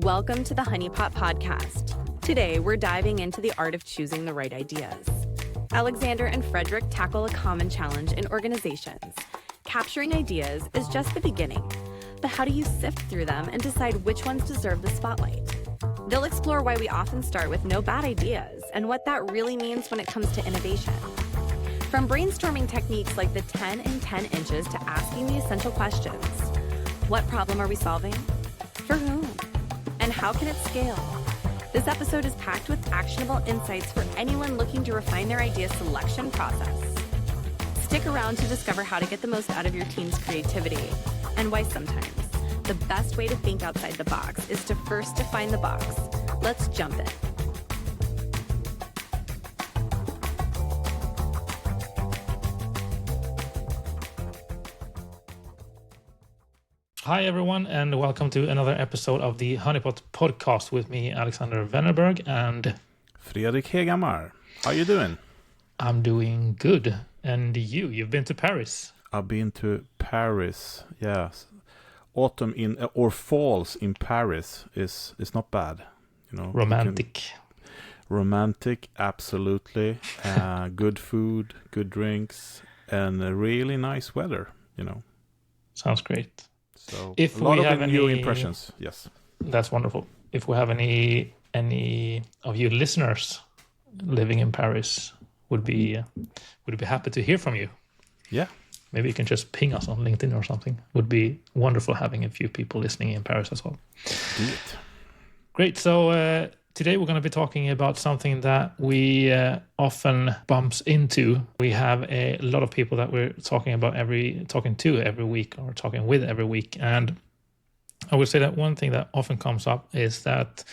welcome to the Honeypot podcast. Today, we're diving into the art of choosing the right ideas. Alexander and Fredrik tackle a common challenge in organizations. Capturing ideas is just the beginning, but how do you sift through them and decide which ones deserve the spotlight? They'll explore why we often start with no bad ideas and what that really means when it comes to innovation. From brainstorming techniques like the 10 in 10 inches to asking the essential questions. What problem are we solving? For whom? And how can it scale? This episode is packed with actionable insights for anyone looking to refine their idea selection process. Stick around to discover how to get the most out of your team's creativity and why sometimes the best way to think outside the box is to first define the box. Let's jump in. Hi everyone, and welcome to another episode of the Honeypot podcast with me, Alexander Wennerberg, and Fredrik Heghammar. How you doing? I'm doing good. And you've been to Paris? I've been to Paris. Yes, autumn in or falls in Paris is not bad. You know, romantic. Romantic, absolutely. Good food, good drinks, and a really nice weather. You know, sounds great. So if a lot we of have new any impressions, yes. That's wonderful. If we have any of you listeners living in Paris, would be happy to hear from you. Yeah. Maybe you can just ping us on LinkedIn or something. Would be wonderful having a few people listening in Paris as well. Do it. Great. So today we're going to be talking about something that we often bumps into. We have a lot of people that we're talking to every week or talking with every week. And I would say that one thing that often comes up is that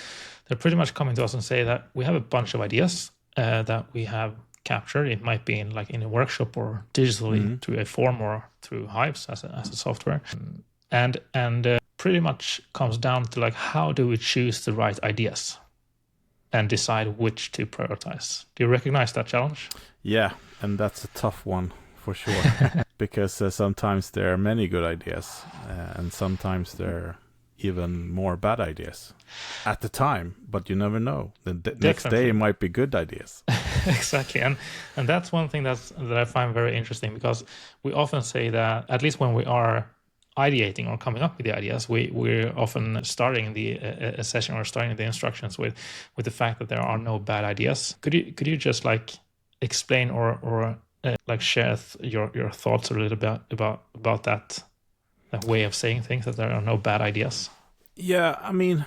they're pretty much coming to us and say that we have a bunch of ideas that we have captured. It might be in a workshop or digitally through a form or through Hives as a software. And pretty much comes down to like, how do we choose the right ideas and decide which to prioritize? Do you recognize that challenge? Yeah, and that's a tough one for sure. Because sometimes there are many good ideas and sometimes there are even more bad ideas at the time, but you never know. The next day it might be good ideas. Exactly. And that's one thing that I find very interesting, because we often say that, at least when we are ideating or coming up with the ideas, we're often starting a session or starting the instructions with the fact that there are no bad ideas. Could you just like explain or like share your thoughts a little bit about that way of saying things, that there are no bad ideas? Yeah, I mean,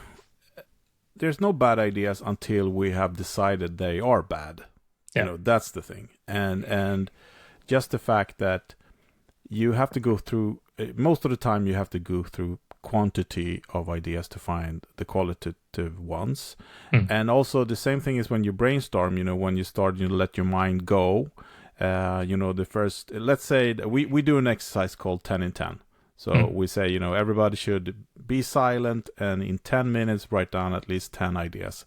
there's no bad ideas until we have decided they are bad. Yeah. You know, that's the thing. And just the fact that you have to go through, most of the time you have to go through quantity of ideas to find the qualitative ones. And also the same thing is when you brainstorm, you know, when you start, you let your mind go. You know, the first, let's say we do an exercise called 10 in 10. So we say, you know, everybody should be silent and in 10 minutes write down at least 10 ideas.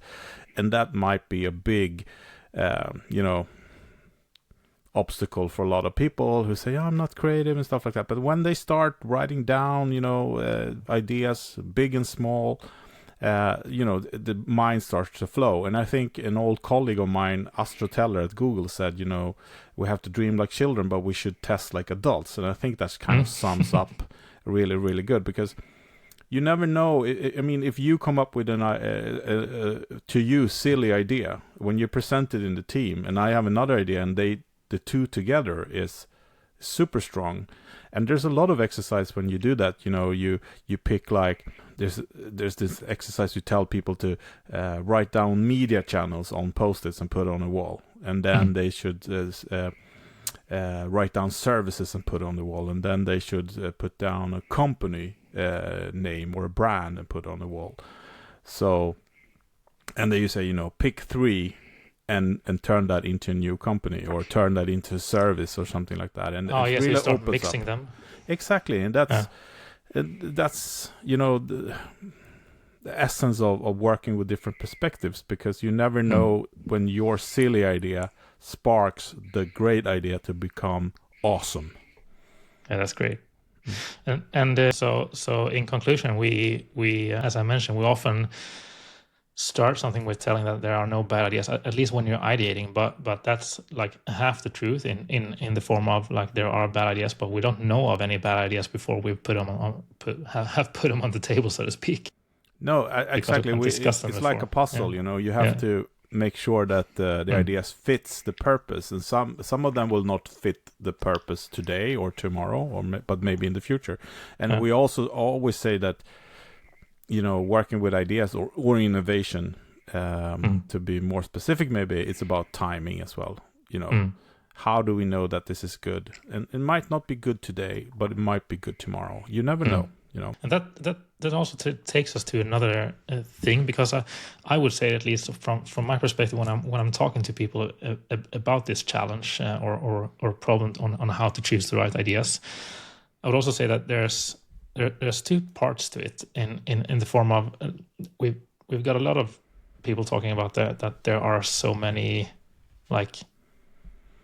And that might be a big, you know, obstacle for a lot of people who say, I'm not creative and stuff like that. But when they start writing down, you know, ideas, big and small, you know, the mind starts to flow. And I think an old colleague of mine, Astro Teller at Google, said, you know, we have to dream like children, but we should test like adults. And I think that kind of sums up really, really good, because you never know. I mean, if you come up with an to you silly idea, when you present it in the team, and I have another idea, and the two together is super strong. And there's a lot of exercise when you do that. You know, you pick, like, there's this exercise you tell people to write down media channels on Post-its and put on a wall, and then they should write down services and put on the wall, and then they should put down a company name or a brand and put on the wall. So, and then you say, you know, pick 3 and turn that into a new company, or turn that into a service or something like that. And yes, really you start mixing them. Exactly, and that's you know, the essence of working with different perspectives, because you never know when your silly idea sparks the great idea to become awesome. Yeah, that's great. So in conclusion, we as I mentioned, we often start something with telling that there are no bad ideas, at least when you're ideating, but that's like half the truth in the form of like there are bad ideas, but we don't know of any bad ideas before we have put them on the table, so to speak. No, exactly. It's like a puzzle, you have to make sure that the ideas fits the purpose, and some of them will not fit the purpose today or tomorrow, but maybe in the future. And we also always say that, working with ideas or innovation, to be more specific, maybe it's about timing as well. How do we know that this is good? And it might not be good today, but it might be good tomorrow. You never know. And that also takes us to another thing, because I would say, at least from my perspective, when I'm talking to people about this challenge or problem on how to choose the right ideas, I would also say that there's two parts to it in the form of we've got a lot of people talking about that there are so many like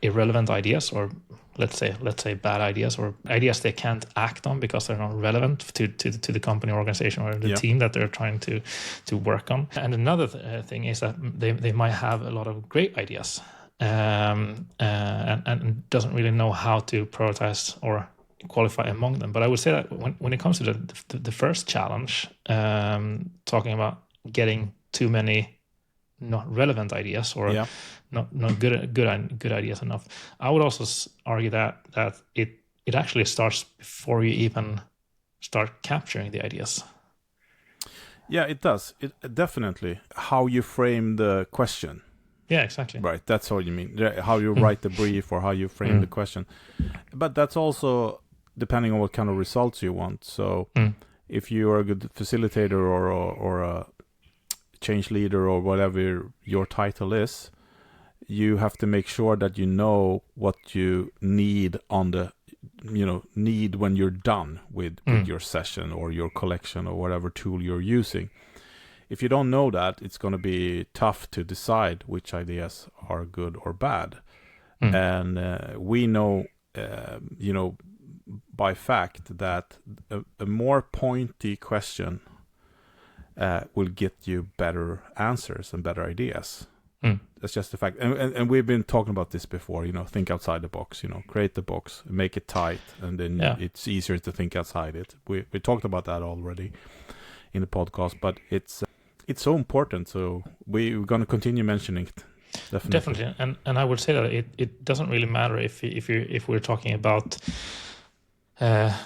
irrelevant ideas, or let's say bad ideas, or ideas they can't act on because they're not relevant to the company, organization, or the team that they're trying to work on. And another thing is that they might have a lot of great ideas and doesn't really know how to prioritize or qualify among them. But I would say that when it comes to the first challenge, talking about getting too many not relevant ideas or not good ideas enough, I would also argue that it actually starts before you even start capturing the ideas. Yeah, it does. It definitely how you frame the question. Yeah, exactly. Right, that's what you mean. How you write the brief or how you frame the question. But that's also depending on what kind of results you want. So if you are a good facilitator or a change leader or whatever your title is, you have to make sure that you know what you need need when you're done with your session or your collection or whatever tool you're using. If you don't know that, it's going to be tough to decide which ideas are good or bad. And we know, by fact that a more pointy question will get you better answers and better ideas. That's just a fact. And we've been talking about this before, think outside the box, create the box, make it tight, and then it's easier to think outside it. We talked about that already in the podcast, but it's so important. So we're going to continue mentioning it. Definitely. And I would say that it doesn't really matter if we're talking about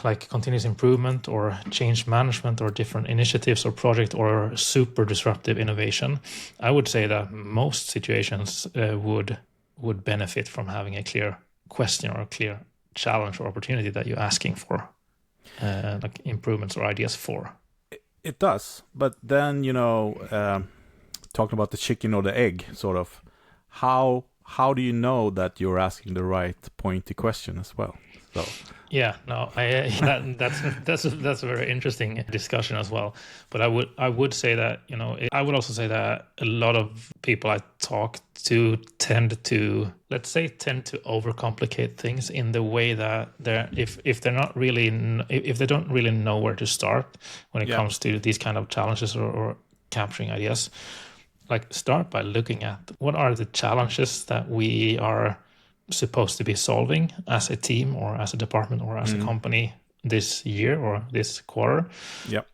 like continuous improvement or change management or different initiatives or project or super disruptive innovation. I would say that most situations would benefit from having a clear question or a clear challenge or opportunity that you're asking for, like improvements or ideas for. It does, but then talking about the chicken or the egg, sort of, how do you know that you're asking the right pointy question as well? So. Yeah, no, that's a very interesting discussion as well. But I would say that I would also say that a lot of people I talk to tend to overcomplicate things in the way that if they don't really know where to start when it comes to these kind of challenges or capturing ideas. Like start by looking at what are the challenges that we are supposed to be solving as a team or as a department or as a company this year or this quarter. Yep.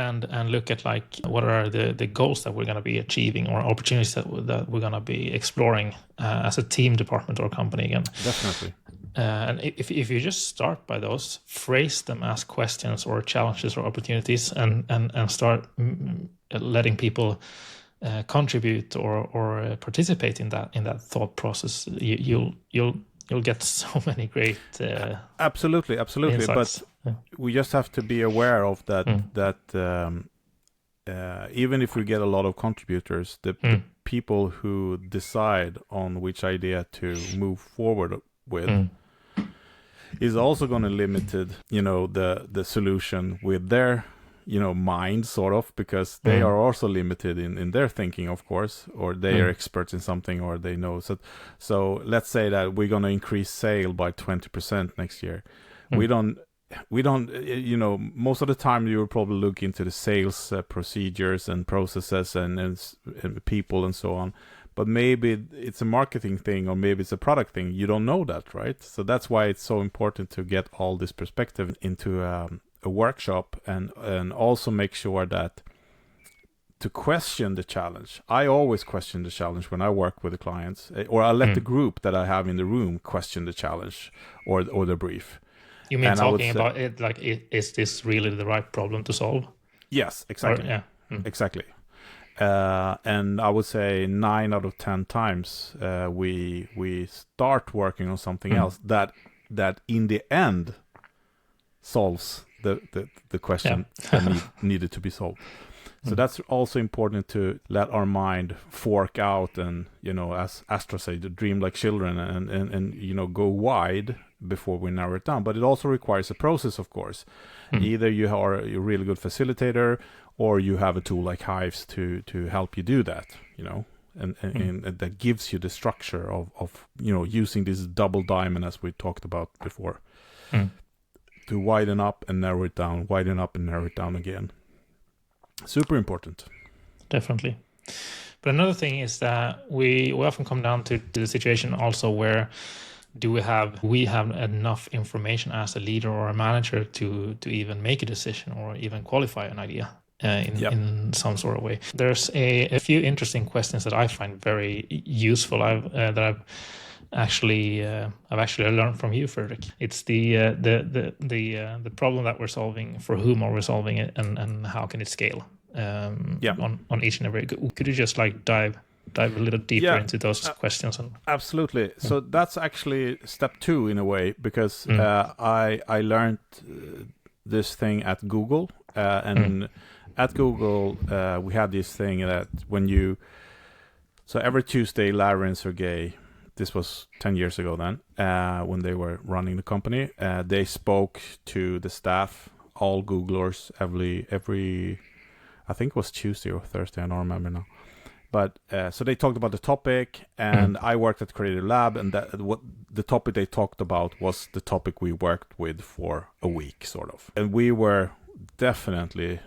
And look at like what are the goals that we're going to be achieving or opportunities that we're going to be exploring as a team, department, or company again. Definitely. And if you just start by those, phrase them as questions or challenges or opportunities, and start letting people contribute or participate in that thought process, you'll get so many great absolutely insights. But we just have to be aware of that even if we get a lot of contributors, the people who decide on which idea to move forward with is also going to limit the solution with their mind, sort of, because they are also limited in their thinking, of course, or they are experts in something, or they know. So let's say that we're going to increase sale by 20% next year. We don't we don't, most of the time you will probably look into the sales procedures and processes and people and so on. But maybe it's a marketing thing, or maybe it's a product thing. You don't know that, right? So that's why it's so important to get all this perspective into a workshop, and also make sure that to question the challenge. I always question the challenge when I work with the clients, or I let the group that I have in the room question the challenge or the brief. You mean talking about it like, is this really the right problem to solve? Yes, exactly. Exactly. And I would say 9 out of 10 times we start working on something else that in the end solves the question that needed to be solved. So that's also important, to let our mind fork out and, as Astra say, to dream like children, and go wide before we narrow it down. But it also requires a process, of course. Either you are a really good facilitator, or you have a tool like Hives to help you do that, and that gives you the structure of using this double diamond, as we talked about before, to widen up and narrow it down, widen up and narrow it down again. Super important. Definitely. But another thing is that we often come down to the situation also where we have enough information as a leader or a manager to even make a decision or even qualify an idea in some sort of way. There's a few interesting questions that I find very useful. I've actually learned from you, Fredrik. It's the problem that we're solving, for whom are we solving it, and how can it scale on each and every. Could you just dive a little deeper into those questions? Absolutely. So that's actually step 2 in a way, because I learned this thing at Google, and at Google we had this thing that so every Tuesday, Larry and Sergey, this was 10 years ago then, when they were running the company, they spoke to the staff, all Googlers, every I think it was Tuesday or Thursday, I don't remember now. But so they talked about the topic, and I worked at Creative Lab, and what the topic they talked about was the topic we worked with for a week, sort of. And we were definitely,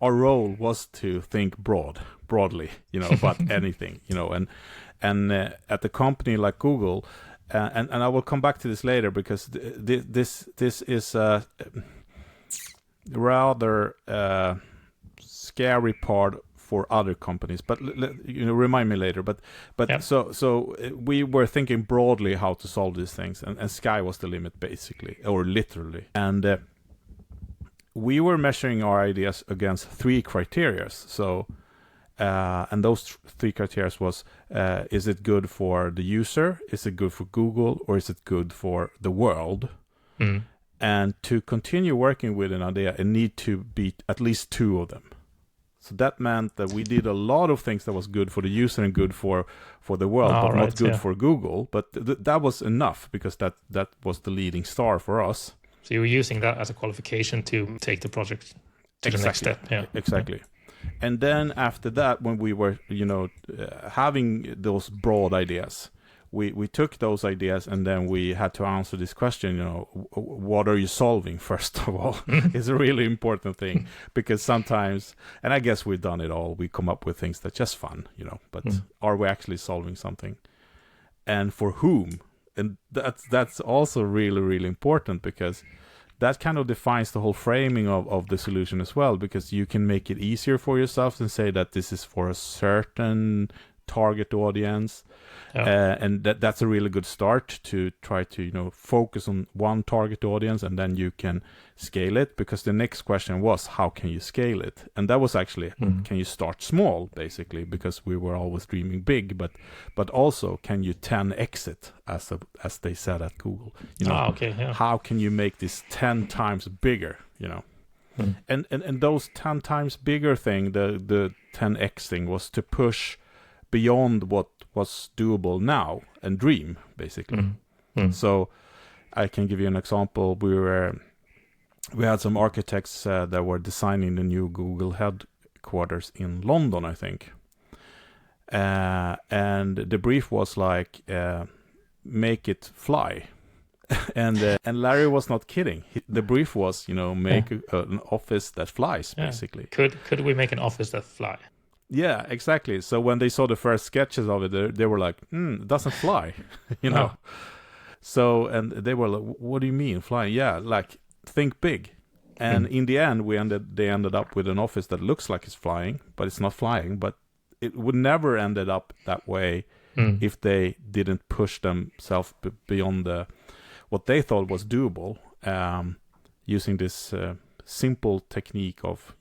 our role was to think broadly, about anything, and at the company like Google, and I will come back to this later, because this is a rather scary part for other companies, but remind me later. But so we were thinking broadly how to solve these things, and sky was the limit, basically, or literally. And we were measuring our ideas against 3 criteria. So and those 3 criteria was: is it good for the user? Is it good for Google? Or is it good for the world? And to continue working with an idea, it need to be at least 2 of them. So that meant that we did a lot of things that was good for the user and good for the world, but not good for Google. But that was enough, because that was the leading star for us. So you were using that as a qualification to take the project to the next step. Yeah, exactly. And then after that, when we were having those broad ideas, we took those ideas, and then we had to answer this question, what are you solving, first of all? It's a really important thing, because sometimes, and I guess we've done it all, we come up with things that's just fun, but are we actually solving something? And for whom? And that's also really, really important, because that kind of defines the whole framing of the solution as well, because you can make it easier for yourself and say that this is for a certain target audience. And that's a really good start to try to focus on one target audience, and then you can scale it, because the next question was, how can you scale it? And that was actually, can you start small, basically, because we were always dreaming big, but also, can you 10x it, as they said at Google? How can you make this 10 times bigger? And those 10 times bigger thing, the 10x thing, was to push beyond what was doable now and dream, basically. So I can give you an example. We had some architects that were designing the new Google headquarters in London, I think, and the brief was like, make it fly. And Larry was not kidding. The brief was, make an office that flies, basically. Could we make an office that fly? Yeah, exactly. So when they saw the first sketches of it, they were like, it doesn't fly, No. So, and they were like, what do you mean flying? Yeah, like think big. And in the end, they ended up with an office that looks like it's flying, but it's not flying. But it would never ended up that way if they didn't push themselves beyond what they thought was doable, using this simple technique of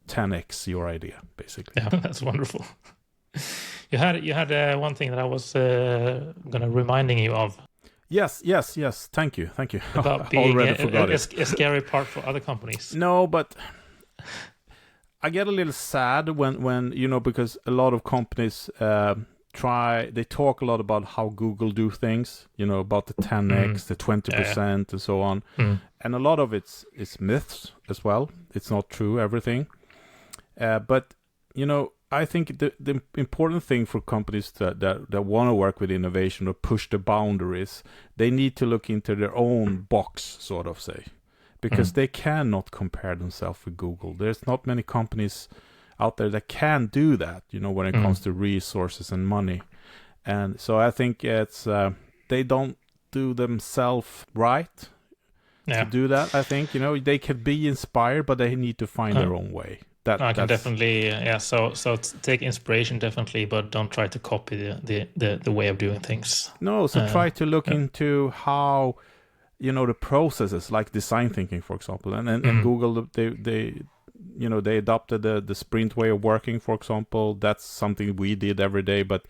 10x your idea, basically. Yeah, that's wonderful. You had one thing that I was gonna reminding you of. Yes. Thank you. About being Already forgot a scary part for other companies. No, but I get a little sad when because a lot of companies they talk a lot about how Google do things, about the 10x, the 20%, and so on. And a lot of it's myths as well. It's not true, everything. But I think the important thing for companies that want to work with innovation or push the boundaries, they need to look into their own box, sort of say, because they cannot compare themselves with Google. There's not many companies out there that can do that, when it comes to resources and money. And so I think it's they don't do themselves right to do that. I think they can be inspired, but they need to find their own way. I can definitely, So take inspiration definitely, but don't try to copy the way of doing things. No, so try to look into how the processes, like design thinking, for example, and Google they adopted the sprint way of working, for example. That's something we did every day, but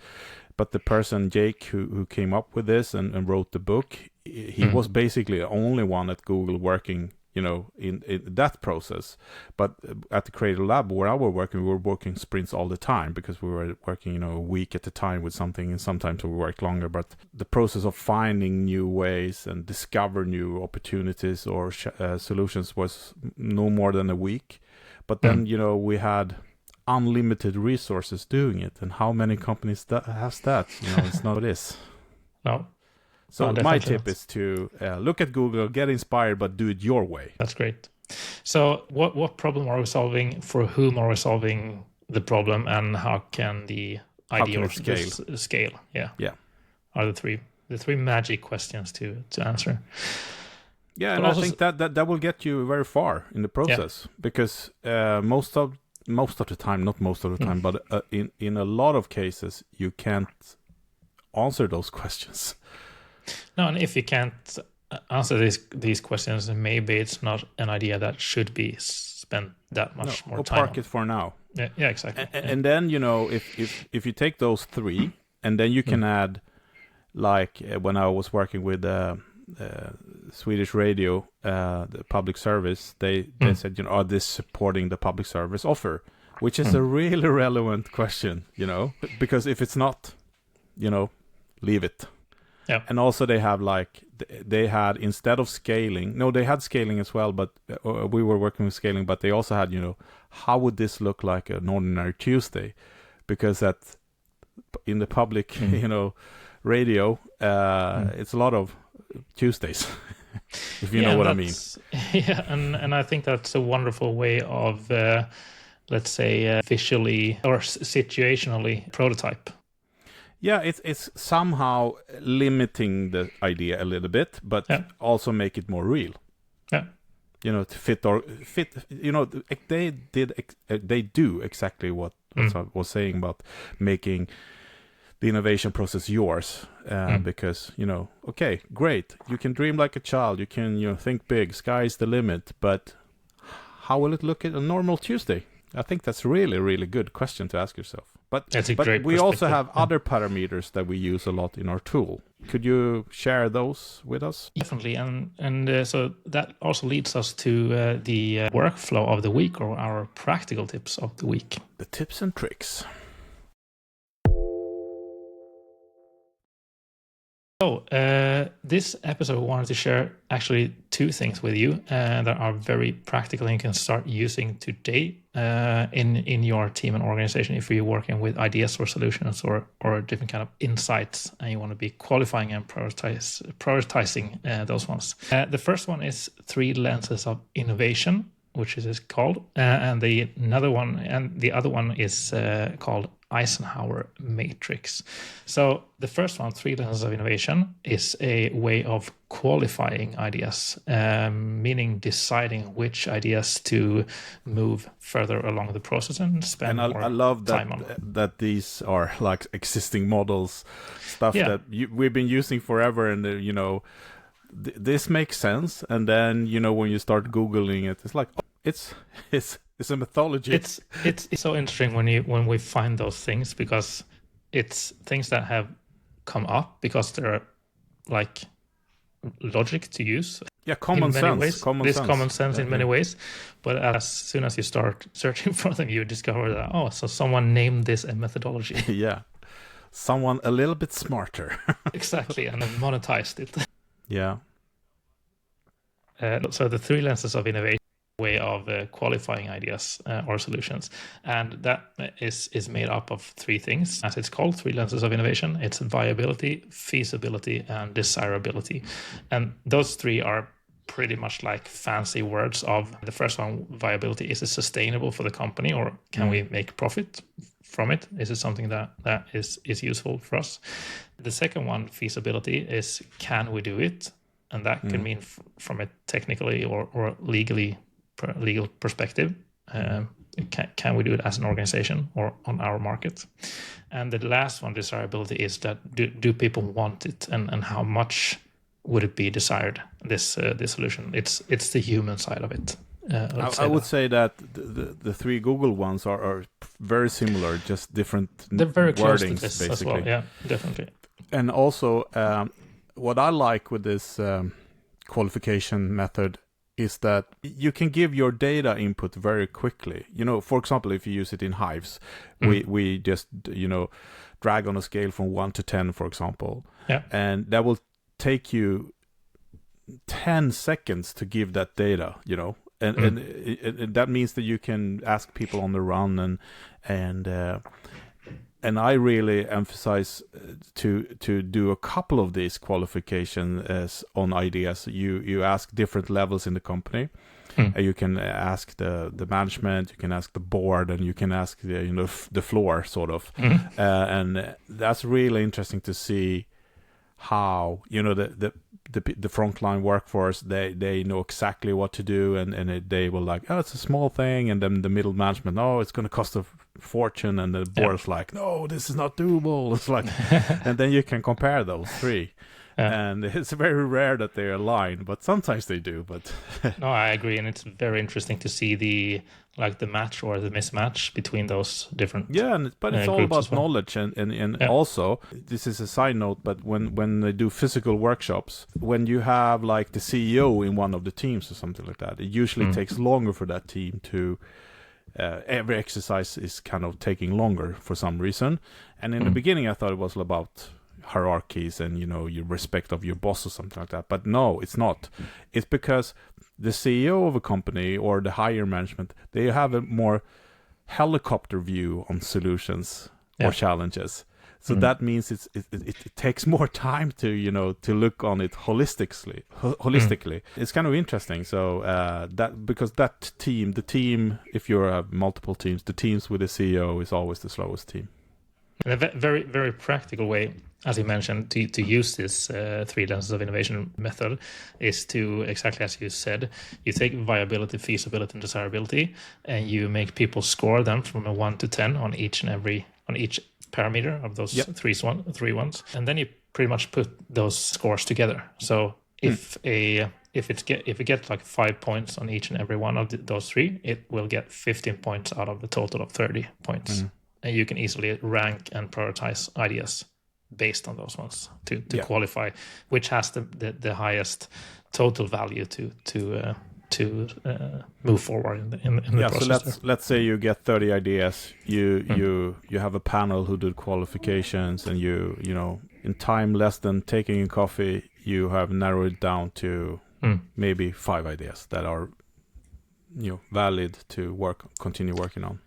the person Jake who came up with this and wrote the book, he was basically the only one at Google working in that process. But at the Creative Lab where I were working, we were working sprints all the time because we were working, a week at a time with something, and sometimes we worked longer. But the process of finding new ways and discover new opportunities or solutions was no more than a week. But then, we had unlimited resources doing it. And how many companies has that? It's not this. No. So my tip is to look at Google, get inspired, but do it your way. That's great. So what problem are we solving? For whom are we solving the problem? And how can the idea scale? Yeah. Are the three magic questions to answer. Yeah, and I think that will get you very far in the process, because most of the time, not most of the time, but in a lot of cases, you can't answer those questions. No, and if you can't answer these questions, then maybe it's not an idea that should be spent that much more time. Park it for now. Yeah, exactly. And then if you take those three, and then you can add, like when I was working with Swedish radio, the public service, they said, are this supporting the public service offer? Which is a really relevant question, because if it's not, leave it. Yeah. And also they had instead of scaling, they had scaling as well, but we were working with scaling, but they also had, how would this look like an ordinary Tuesday? Because in the public, radio, it's a lot of Tuesdays, if you know what I mean. Yeah, and I think that's a wonderful way of, let's say, visually or situationally prototype. Yeah, it's somehow limiting the idea a little bit, but also make it more real. Yeah, to fit. They do exactly what I was saying about making the innovation process yours, because okay, great, you can dream like a child, you can think big, sky's the limit, but how will it look at a normal Tuesday? I think that's really, really good question to ask yourself. But we also have other parameters that we use a lot in our tool. Could you share those with us? Definitely, and so that also leads us to the workflow of the week, or our practical tips of the week. The tips and tricks. So this episode, we wanted to share actually two things with you that are very practical and you can start using today in your team and organization if you're working with ideas or solutions or different kind of insights and you want to be qualifying and prioritizing those ones. The first one is 3 lenses of innovation, which is called, and the other one is called Eisenhower matrix. So the first one, 3 lenses of innovation, is a way of qualifying ideas, meaning deciding which ideas to move further along the process and spend more I love that, time on. that these are like existing models, stuff that we've been using forever, and this makes sense. And then when you start Googling it, it's like it's a mythology. It's so interesting when we find those things, because it's things that have come up because they're like logic to use. Yeah, common sense. Common sense in many ways. But as soon as you start searching for them, you discover that, so someone named this a methodology. Yeah. Someone a little bit smarter. Exactly, and then monetized it. Yeah. So the 3 lenses of innovation, way of qualifying ideas or solutions, and that is made up of 3 things, as it's called, 3 lenses of innovation. It's viability, feasibility, and desirability, and those 3 are pretty much like fancy words of the first one. Viability: is it sustainable for the company, or can we make profit from it? Is it something that is useful for us? The second one, feasibility, is can we do it, and that can mean from a technically or legal perspective. Can we do it as an organization or on our market? And the last one, desirability, is that do people want it, and how much would it be desired, this solution? It's the human side of it. I would say that the 3 Google ones are very similar, just different They're very close to wordings, this basically. as well. Yeah, definitely. And also, what I like with this qualification method is that you can give your data input very quickly. For example, if you use it in Hives, we just, drag on a scale from 1 to 10, for example. Yeah. And that will take you 10 seconds to give that data, and that means that you can ask people on the run, and I really emphasize to do a couple of these qualifications on ideas. You ask different levels in the company. You can ask the management, you can ask the board, and you can ask the floor, sort of. And that's really interesting to see how the frontline workforce, they know exactly what to do, and they will like, it's a small thing, and then the middle management, it's going to cost a fortune, and the board's like, no, this is not doable. It's like, and then you can compare those 3. And it's very rare that they align, but sometimes they do. But no, I agree, and it's very interesting to see the match or the mismatch between those different. Yeah, but it's all about knowledge, and also, this is a side note, but when they do physical workshops, when you have like the CEO in one of the teams or something like that, it usually takes longer for that team to. Every exercise is kind of taking longer for some reason, and in the beginning I thought it was about hierarchies and your respect of your boss or something like that, but no, it's not. It's because the CEO of a company or the higher management, they have a more helicopter view on solutions or challenges, so that means it takes more time to look on it holistically. It's kind of interesting. So that, because that team, if you have multiple teams, the teams with the CEO is always the slowest team. In a very, very practical way, as you mentioned, to use this 3 lenses of innovation method is to, exactly as you said, you take viability, feasibility, and desirability, and you make people score them from a 1 to 10 on each parameter of those 3 ones, and then you pretty much put those scores together. So if it gets like 5 points on each and every one of those 3, it will get 15 points out of the total of 30 points. And you can easily rank and prioritize ideas based on those ones to qualify which has the highest total value to move forward in the process. So let's say you get 30 ideas. You have a panel who do qualifications, and you in time less than taking a coffee, you have narrowed it down to maybe 5 ideas that are valid to continue working on.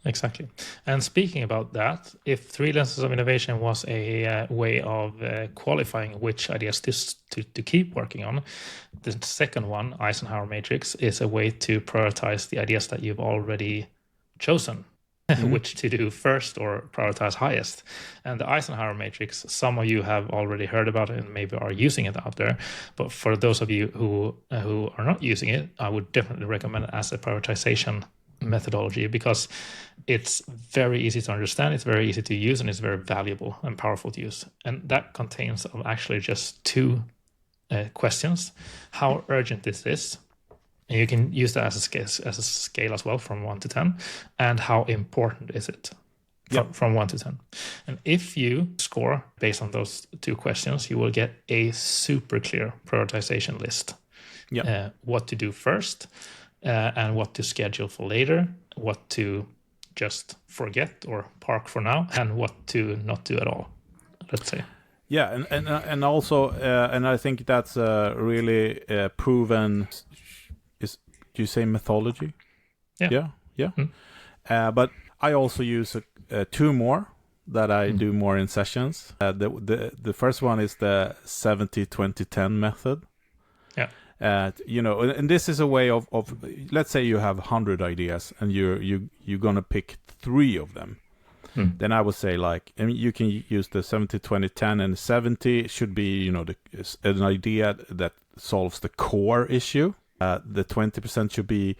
Exactly. And speaking about that, if 3 lenses of innovation was a way of qualifying which ideas to keep working on, the second one, Eisenhower matrix, is a way to prioritize the ideas that you've already chosen, which to do first or prioritize highest. And the Eisenhower matrix, some of you have already heard about it and maybe are using it out there. But for those of you who are not using it, I would definitely recommend it as a prioritization methodology, because it's very easy to understand, it's very easy to use, and it's very valuable and powerful to use. And that contains of actually just 2 questions. How urgent is this? And you can use that as a scale as well, from 1 to 10. And how important is it? From 1 to 10. And if you score based on those 2 questions, you will get a super clear prioritization list. What to do first, and what to schedule for later, what to just forget or park for now, and what to not do at all, let's say. Yeah, and also, and I think that's really proven. Do you say methodology? Yeah. But I also use 2 more that I do more in sessions. The first one is the 70-20-10 method. Yeah. And this is a way of let's say you have 100 ideas and you're gonna pick 3 of them. Then I would say, like, I mean, you can use the 70-20-10, and 70 should be an idea that solves the core issue. The 20% should be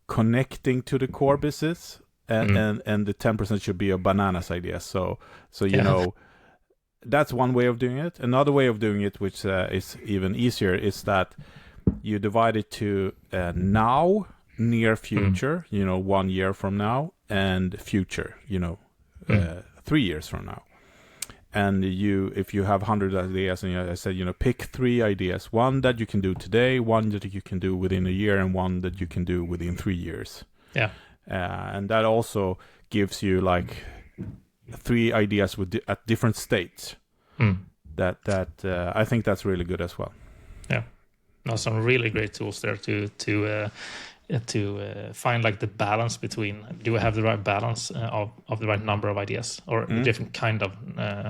connecting to the core business, and the 10% should be a bananas idea. So that's one way of doing it. Another way of doing it, which is even easier, is that you divide it to now, near future, 1 year from now, and future, 3 years from now. And if you have 100 ideas, and I said, pick 3 ideas, one that you can do today, one that you can do within a year, and one that you can do within 3 years. Yeah. And that also gives you like 3 ideas at different states. That I think that's really good as well. Yeah. No, some really great tools there to find like the balance between, do we have the right balance of the right number of ideas, or different kind of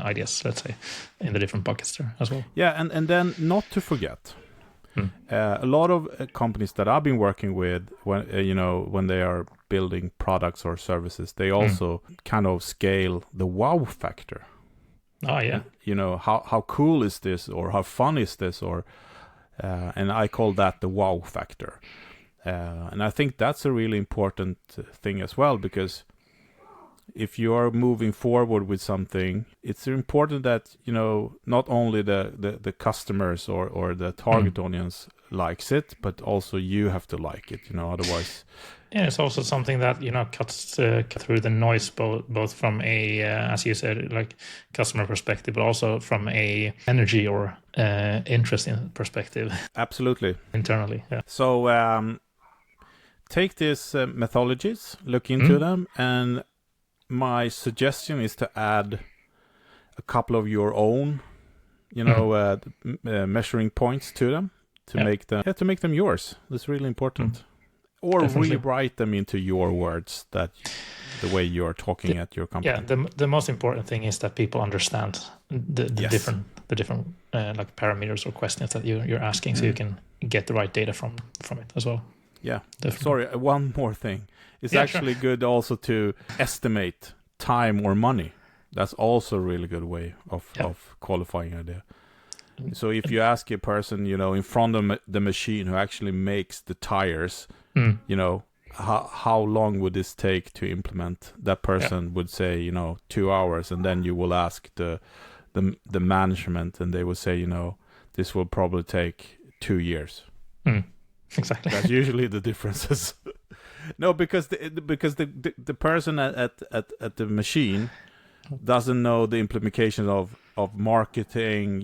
ideas, let's say, in the different buckets there as well. Yeah, and then not to forget, a lot of companies that I've been working with, when they are building products or services, they also kind of scale the wow factor. Oh yeah. How cool is this, or how fun is this, or and I call that the wow factor. And I think that's a really important thing as well, because if you are moving forward with something, it's important that not only the customers or the target audience likes it, but also you have to like it. Otherwise. Yeah, it's also something that cuts through the noise, both from a, as you said, like customer perspective, but also from a energy or interest in perspective. Absolutely. Internally, yeah. So take these methodologies, look into them, and my suggestion is to add a couple of your own, measuring points to them to make them yours. That's really important. Or Definitely. rewrite them into your words, that the way you're talking at your company. Yeah, the most important thing is that people understand the different like parameters or questions that you're asking, so you can get the right data from it as well. Yeah. Definitely. Sorry, one more thing. It's actually good also to estimate time or money. That's also a really good way of qualifying idea. So if you ask a person, in front of the machine who actually makes the tires, how long would this take to implement? That person would say, 2 hours, and then you will ask the management, and they will say, this will probably take 2 years. Exactly. That's usually the differences. No, because the person at the machine doesn't know the implications of marketing,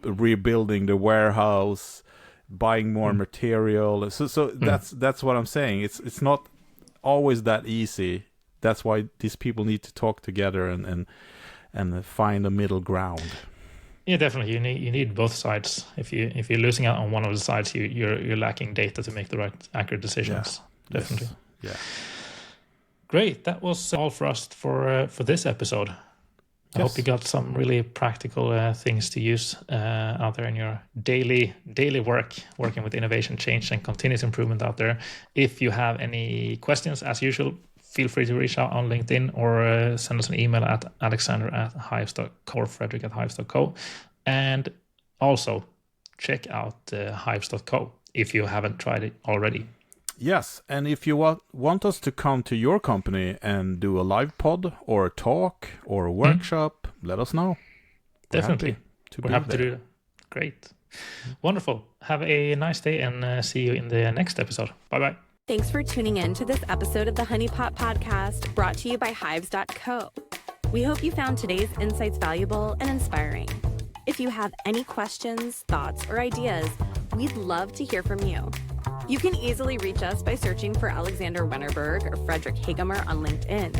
rebuilding the warehouse, buying more material. So that's what I'm saying. It's not always that easy. That's why these people need to talk together and and find a middle ground. Yeah, definitely. You need both sides. If you're losing out on one of the sides, you're lacking data to make the right accurate decisions. Yeah. Definitely. Yes. Yeah. Great. That was all for us for this episode. I hope you got some really practical things to use out there in your daily working with innovation, change, and continuous improvement out there. If you have any questions, as usual, feel free to reach out on LinkedIn or send us an email at alexander@hives.co or fredrik@hives.co. And also check out hives.co if you haven't tried it already. Yes, and if you want us to come to your company and do a live pod or a talk or a workshop, let us know. Definitely. We're happy to do that. Great. Wonderful. Have a nice day and see you in the next episode. Bye-bye. Thanks for tuning in to this episode of the Honeypot podcast brought to you by Hives.co. We hope you found today's insights valuable and inspiring. If you have any questions, thoughts, or ideas, we'd love to hear from you. You can easily reach us by searching for Alexander Wennerberg or Fredrik Heghammar on LinkedIn.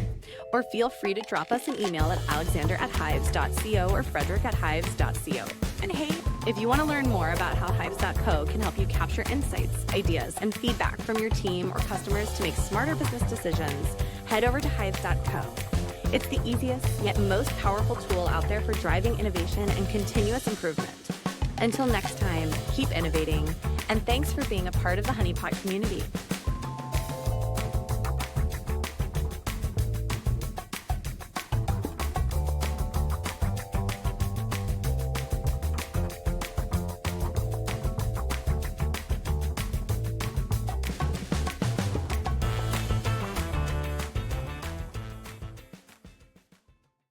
Or feel free to drop us an email at alexander@hives.co or fredrik@hives.co. And hey, if you want to learn more about how Hives.co can help you capture insights, ideas, and feedback from your team or customers to make smarter business decisions, head over to Hives.co. It's the easiest yet most powerful tool out there for driving innovation and continuous improvement. Until next time, keep innovating, and thanks for being a part of the Honeypot community.